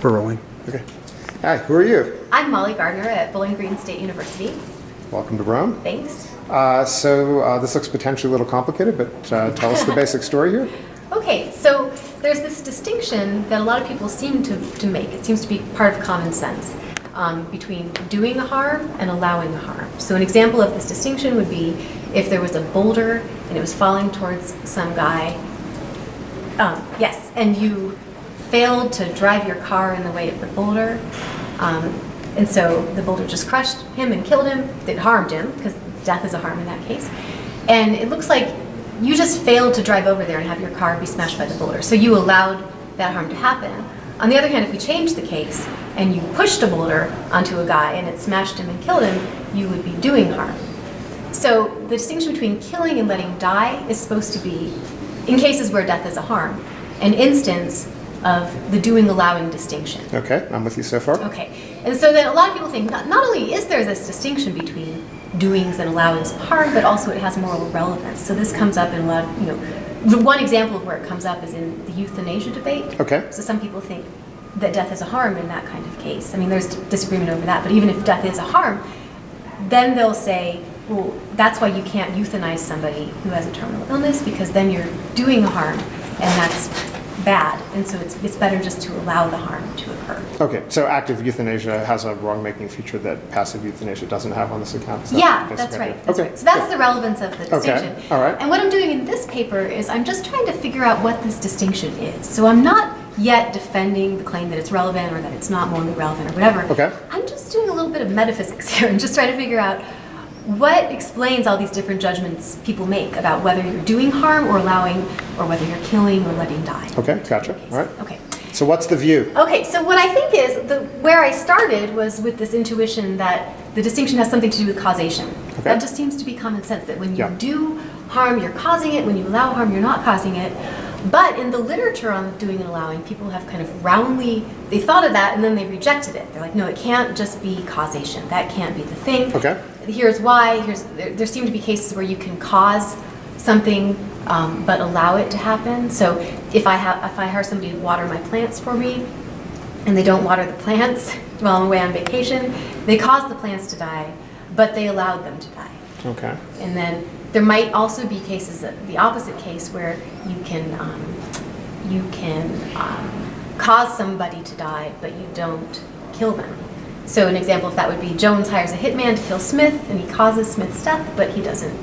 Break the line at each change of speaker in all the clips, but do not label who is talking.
We're rolling.
Okay. Hi, who are you?
I'm Molly Gardner at Bowling Green State University.
Welcome to Rome.
Thanks.
So this looks potentially a little complicated, but tell us the basic story here.
Okay, so there's this distinction that a lot of people seem to make. It seems to be part of common sense between doing a harm and allowing a harm. So an example of this distinction would be if there was a boulder and it was falling towards some guy, and you failed to drive your car in the way of the boulder, and so the boulder just crushed him and killed him. It harmed him, because death is a harm in that case. And it looks like you just failed to drive over there and have your car be smashed by the boulder. So you allowed that harm to happen. On the other hand, if we changed the case and you pushed a boulder onto a guy and it smashed him and killed him, you would be doing harm. So the distinction between killing and letting die is supposed to be, in cases where death is a harm, an instance of the doing-allowing distinction.
Okay, I'm with you so far.
Okay, and so then a lot of people think not only is there this distinction between doings and allowings of harm, but also it has moral relevance. So this comes up in a lot of, the one example of where it comes up is in the euthanasia debate.
Okay.
So some people think that death is a harm in that kind of case. I mean, there's disagreement over that, but even if death is a harm, then they'll say, well, that's why you can't euthanize somebody who has a terminal illness, because then you're doing a harm, and that's bad, and so it's better just to allow the harm to occur.
Okay, so active euthanasia has a wrong-making feature that passive euthanasia doesn't have on this account.
Yeah, that's right. That's
okay.
right. So that's the relevance of the distinction.
Okay, all right.
And what I'm doing in this paper is I'm just trying to figure out what this distinction is. So I'm not yet defending the claim that it's relevant or that it's not morally relevant or whatever.
Okay.
I'm just doing a little bit of metaphysics here and just trying to figure out what explains all these different judgments people make about whether you're doing harm or allowing, or whether you're killing or letting die.
Okay, gotcha. All right.
Okay.
So what's the view?
Okay, so what I think is, where I started was with this intuition that the distinction has something to do with causation.
Okay.
That just seems to be common sense, that when you
Yeah.
do harm, you're causing it. When you allow harm, you're not causing it. But in the literature on doing and allowing, people have kind of roundly, they thought of that and then they rejected it. They're like, no, it can't just be causation. That can't be the thing.
Okay.
Here's why. There seem to be cases where you can cause something but allow it to happen. So if I hire somebody to water my plants for me and they don't water the plants while I'm away on vacation, they caused the plants to die, but they allowed them to die.
Okay.
And then there might also be cases, the opposite case, where you can cause somebody to die, but you don't kill them. So an example of that would be Jones hires a hitman to kill Smith, and he causes Smith's death, but he doesn't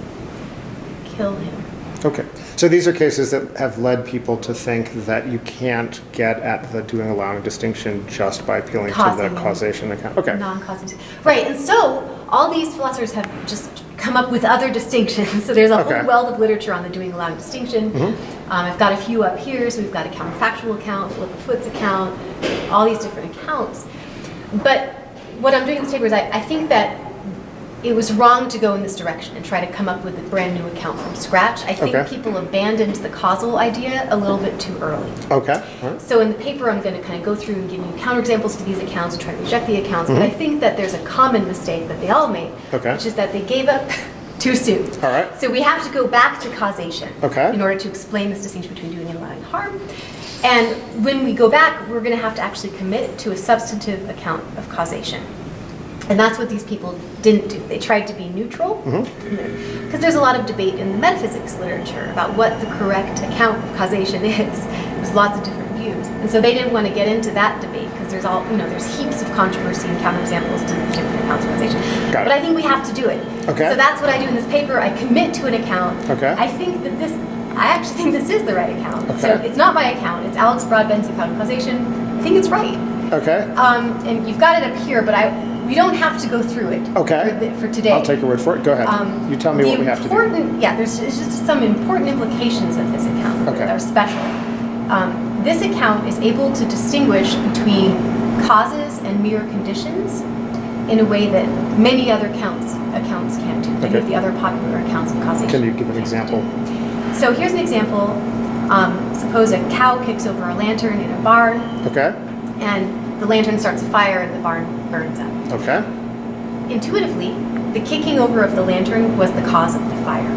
kill him.
Okay. So these are cases that have led people to think that you can't get at the doing allowing distinction just by appealing to the causation account. Okay.
Non-causation. Right, and so all these philosophers have just come up with other distinctions. So there's a whole wealth of literature on the doing allowing distinction. Mm-hmm. I've got a few up here. So we've got a counterfactual account, Philip Foot's account, all these different accounts. But what I'm doing in this paper is I think that it was wrong to go in this direction and try to come up with a brand new account from scratch. I think people abandoned the causal idea a little bit too early. Okay. All right. So in the paper, I'm going to kind of go through and give you counterexamples to these accounts and try to reject the accounts. Mm-hmm. But I think that there's a common mistake that they all made, which is that they gave up too soon. All right. So we have to go back to causation in order to explain this distinction between doing and allowing harm. And when we go back, we're going to have to actually commit to a substantive account of causation. And that's what these people didn't do. They tried to be neutral, because there's a lot of debate in the metaphysics literature about what the correct account of causation is. There's lots of different views. And so they didn't want to get into that debate, because there's there's heaps of controversy and counterexamples to the different accounts of causation. But I think we have to do it. Okay. So that's what I do in this paper. I commit to an account. Okay. I actually think this is the right account. Okay. So it's not my account. It's Alex Broadbent's account of causation. I think it's right. Okay. And you've got it up here, but we don't have to go through it for today.
I'll take your word for it. Go ahead. You tell me what we have to do.
Yeah, there's just some important implications of this account that are special. This account is able to distinguish between causes and mere conditions in a way that many other accounts can't do. Many of the other popular accounts of causation.
Can you give an example?
So here's an example. Suppose a cow kicks over a lantern in a barn. Okay. And the lantern starts a fire and the barn burns up. Okay. Intuitively, the kicking over of the lantern was the cause of the fire.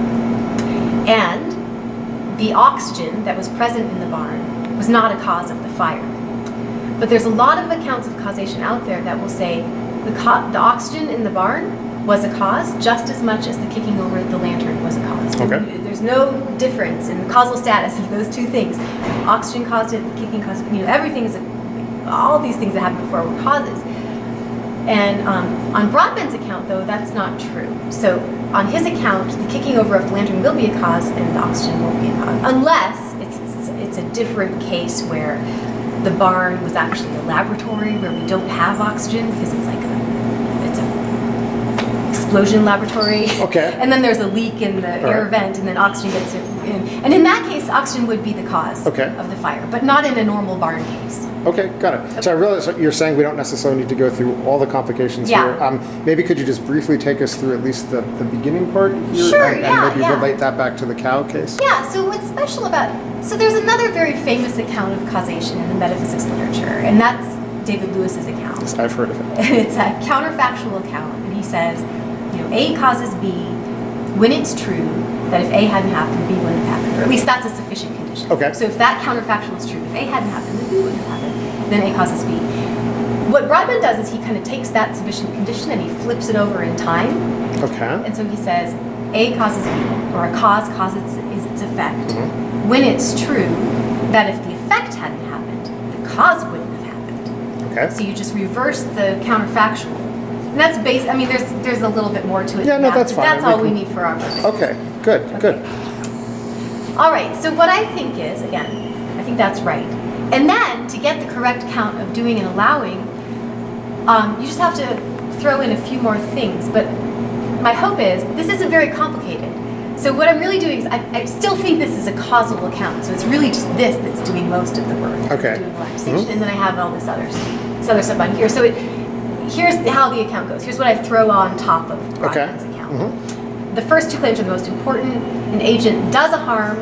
And the oxygen that was present in the barn was not a cause of the fire. But there's a lot of accounts of causation out there that will say the oxygen in the barn was a cause just as much as the kicking over the lantern was a cause.
Okay.
There's no difference in the causal status of those two things. Oxygen caused it, the kicking caused it. Everything is, all these things that happened before were causes. And on Broadbent's account, though, that's not true. So on his account, the kicking over of the lantern will be a cause and the oxygen won't be a cause. Unless it's a different case where the barn was actually a laboratory where we don't have oxygen because it's like it's a explosion laboratory.
Okay.
And then there's a leak in the air vent and then oxygen gets in. And in that case, oxygen would be the cause of the fire, but not in a normal barn case.
Okay, got it. Okay. So I realize you're saying we don't necessarily need to go through all the complications here. Maybe could you just briefly take us through at least the beginning part here?
Sure,
and maybe relate that back to the cow case?
Yeah, so what's special about, so there's another very famous account of causation in the metaphysics literature, and that's David Lewis's account.
Yes, I've heard of it.
It's a counterfactual account, and he says, A causes B when it's true that if A hadn't happened, B wouldn't have happened, or at least that's a sufficient condition.
Okay.
So if that counterfactual is true, if A hadn't happened, then B wouldn't have happened, then A causes B. What Broadbent does is he kind of takes that sufficient condition and he flips it over in time.
Okay.
And so he says, A causes B, or a cause causes its effect, when it's true that if the effect hadn't happened, the cause wouldn't have happened.
Okay.
So you just reverse the counterfactual. And that's there's a little bit more to it.
Yeah, no, that's fine.
That's all we need for our purposes.
Okay, good.
All right, so what I think is, again, I think that's right. And then to get the correct count of doing and allowing, you just have to throw in a few more things. But my hope is, this isn't very complicated. So what I'm really doing is, I still think this is a causal account. So it's really just this that's doing most of the work.
Okay.
Doing the distinction, and then I have all this other stuff on here. So here's how the account goes. Here's what I throw on top of Broadbent's account. The first two claims are the most important. An agent does a harm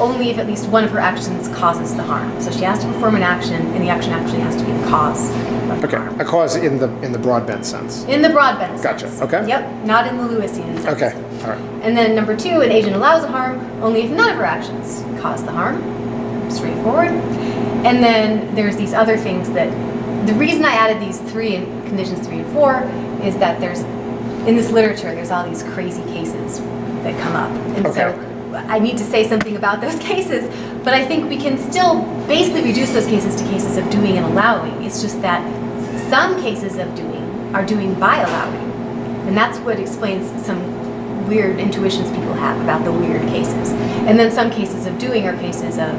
only if at least one of her actions causes the harm. So she has to perform an action, and the action actually has to be the cause of the harm.
A cause in the Broadbent sense.
In the Broadbent sense.
Gotcha. Okay.
Yep, not in the Lewisian sense.
Okay. All right.
And then number two, an agent allows a harm only if none of her actions cause the harm. Straightforward. And then there's these other things that, the reason I added these three in conditions 3 and 4 is that in this literature, there's all these crazy cases that come up. And so I need to say something about those cases, but I think we can still basically reduce those cases to cases of doing and allowing. It's just that some cases of doing are doing by allowing. And that's what explains some weird intuitions people have about the weird cases. And then some cases of doing are cases of,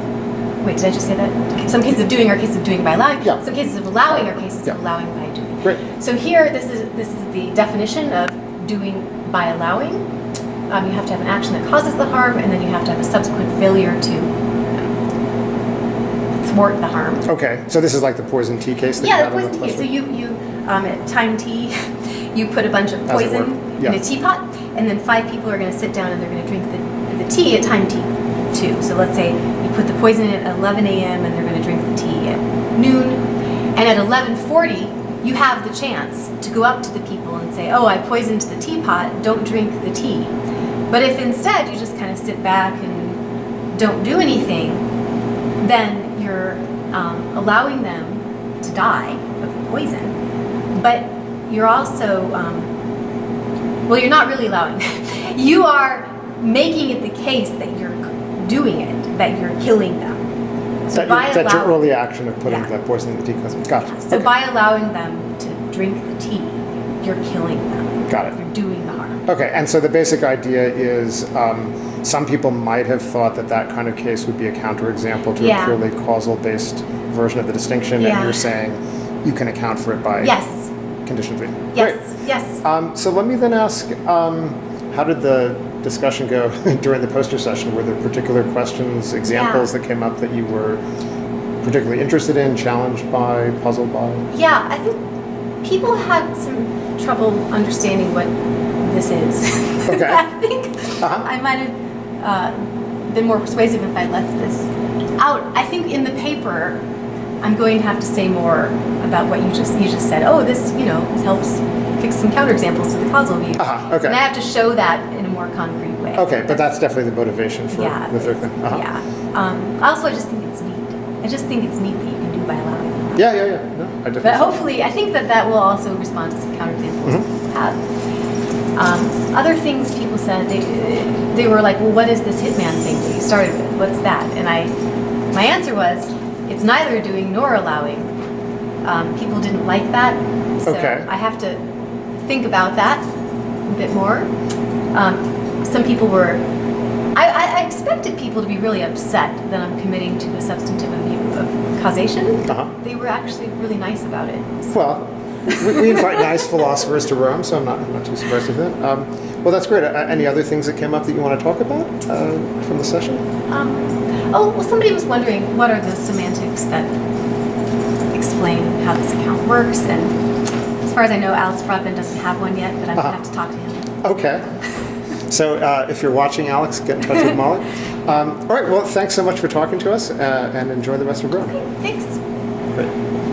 wait, did I just say that? Some cases of doing are cases of doing by allowing.
Yeah.
Some cases of allowing are cases of allowing by doing.
Great.
So here, this is the definition of doing by allowing. You have to have an action that causes the harm, and then you have to have a subsequent failure to thwart the harm.
Okay, so this is like the poison tea case?
Yeah, the poison tea case. So you at time T, you put a bunch of poison in a teapot, and then 5 people are going to sit down and they're going to drink the tea at time T too. So let's say you put the poison in at 11 a.m. and they're going to drink the tea at noon, and at 11:40 you have the chance to go up to the people and say, oh, I poisoned the teapot, don't drink the tea. But if instead you just kind of sit back and don't do anything, then you're allowing them to die of the poison. But you're also, well, you're not really allowing them. You are making it the case that you're doing it, that you're killing them. So
that's your early action of putting the poison in the tea. Gotcha.
So by allowing them to drink the tea, you're killing them.
Got it.
You're doing the harm.
Okay, and so the basic idea is some people might have thought that kind of case would be a counterexample to a purely causal-based version of the distinction, and you're saying you can account for it by condition 3.
Yes,
Great.
yes.
So let me then ask, how did the discussion go during the poster session? Were there particular questions, examples that came up that you were particularly interested in, challenged by, puzzled by?
Yeah, I think people had some trouble understanding what this is.
Okay.
I think I might have been more persuasive if I left this out. I think in the paper, I'm going to have to say more about what you just said. Oh, this helps fix some counterexamples to the causal view.
Okay.
And I have to show that in a more concrete way.
Okay, but that's definitely the motivation for the third thing.
Yeah. Also, I just think it's neat. I just think it's neat that you can do by allowing.
Yeah. No, I definitely.
But hopefully, I think that will also respond to some counterexamples
Mm-hmm.
have. Other things people said, they were like, well, what is this hitman thing that you started with? What's that? And my answer was, it's neither doing nor allowing. People didn't like that, so I have to think about that a bit more. Some people were, I expected people to be really upset that I'm committing to a substantive view of causation. They were actually really nice about it. So.
Well, we invite nice philosophers to Rome, so I'm not too surprised with it. Well, that's great. Any other things that came up that you want to talk about from the session?
Well, somebody was wondering what are the semantics that explain how this account works, and as far as I know, Alex Broadbent doesn't have one yet, but I'm going to have to talk to him.
Okay. So if you're watching, Alex, get in touch with Molly. All right, well, thanks so much for talking to us, and enjoy the rest of Rome.
Okay, thanks.
Great.